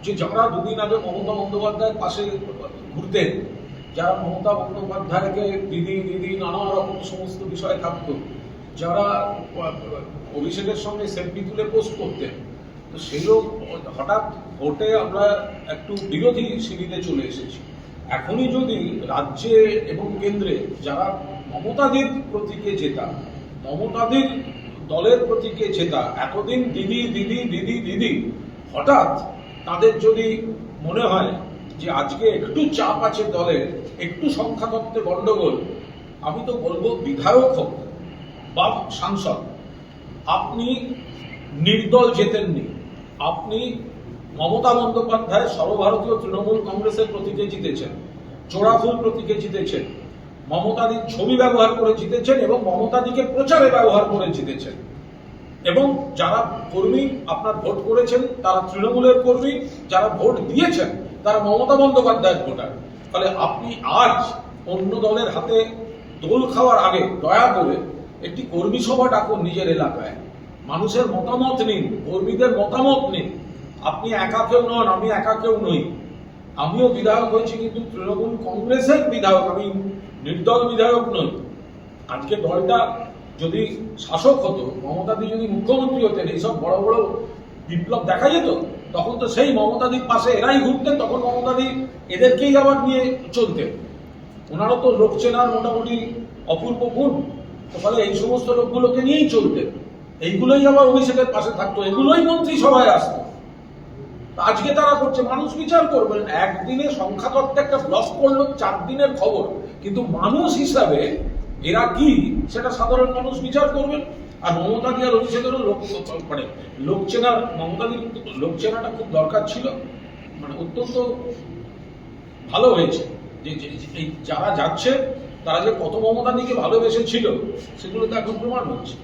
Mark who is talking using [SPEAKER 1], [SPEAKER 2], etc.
[SPEAKER 1] যে যারা দুদিন আগে মমতা বন্দ্যোপাধ্যায়ের পাশে ঘুরতেন, যারা মমতা বন্দ্যোপাধ্যায়কে দিদি দিদি নানা রকম সমস্ত বিষয়ে থাকত, যারা অভিষেকের সঙ্গে সেলফি তুলে পোস্ট করতেন, তো সেই লোক হঠাৎ ভোটে আমরা একটু বিরোধী শিবিরে চলে এসেছি। এখনই যদি রাজ্যে এবং কেন্দ্রে যারা মমতাদির প্রতীকে জেতা, মমতাদির দলের প্রতীকে জেতা, এতদিন দিদি দিদি দিদি দিদি, হঠাৎ তাদের যদি মনে হয় যে আজকে একটু চাপ আছে দলের, একটু সংখ্যাতত্ত্বে গন্ডগোল, আমি তো বলবো বিধায়ক হোক বা সাংসদ, আপনি নির্দল জেতেননি, আপনি মমতা বন্দ্যোপাধ্যায় সর্বভারতীয় তৃণমূল কংগ্রেসের প্রতীকে জিতেছেন, জোড়াফুল প্রতীকে জিতেছেন, মমতাদির ছবি ব্যবহার করে জিতেছেন এবং মমতাদিকে প্রচারে ব্যবহার করে জিতেছেন। এবং যারা কর্মী আপনার ভোট করেছেন তারা তৃণমূলের কর্মী, যারা ভোট দিয়েছেন তারা মমতা বন্দ্যোপাধ্যায়ের ভোটার। ফলে আপনি আজ অন্য দলের হাতে দোল খাওয়ার আগে দয়া করে একটি কর্মী সভা ডাকুন নিজের এলাকায়, মানুষের মতামত নিন, কর্মীদের মতামত নিন। আপনি একা কেউ নন, আমি একা কেউ নই, আমিও বিধায়ক হয়েছি কিন্তু তৃণমূল কংগ্রেসের বিধায়ক, আমি নির্দল বিধায়ক নই। আজকে দলটা যদি শাসক হতো, মমতাদি যদি মুখ্যমন্ত্রী হতেন, এইসব বড় বড় বিপ্লব দেখা যেত, তখন তো সেই মমতাদির পাশে এরাই ঘুরতেন, তখন মমতাদি এদেরকেই আবার নিয়ে চলতেন। ওনারও তো লোক চেনার মোটামুটি অপূর্ব গুণ, তো ফলে এই সমস্ত লোকগুলোকে নিয়েই চলতেন, এইগুলোই আবার অভিষেকের পাশে থাকতো, এগুলোই মন্ত্রী সভায় আসতো। আজকে তারা করছে, মানুষ বিচার করবেন। একদিনে সংখ্যাতত্ত্বে একটা ব্লক করলো, 4 দিনের খবর, কিন্তু মানুষ হিসাবে এরা কি সেটা সাধারণ মানুষ বিচার করবেন। আর মমতাদি আর অভিষেকেরও লোক চেনার, মমতাদির লোক চেনাটা খুব দরকার ছিল, মানে অত্যন্ত ভালো হয়েছে যে এই যারা যাচ্ছে তারা যে কত মমতাদিকে ভালোবেসে ছিল সেগুলো তো এখন প্রমাণ হচ্ছে।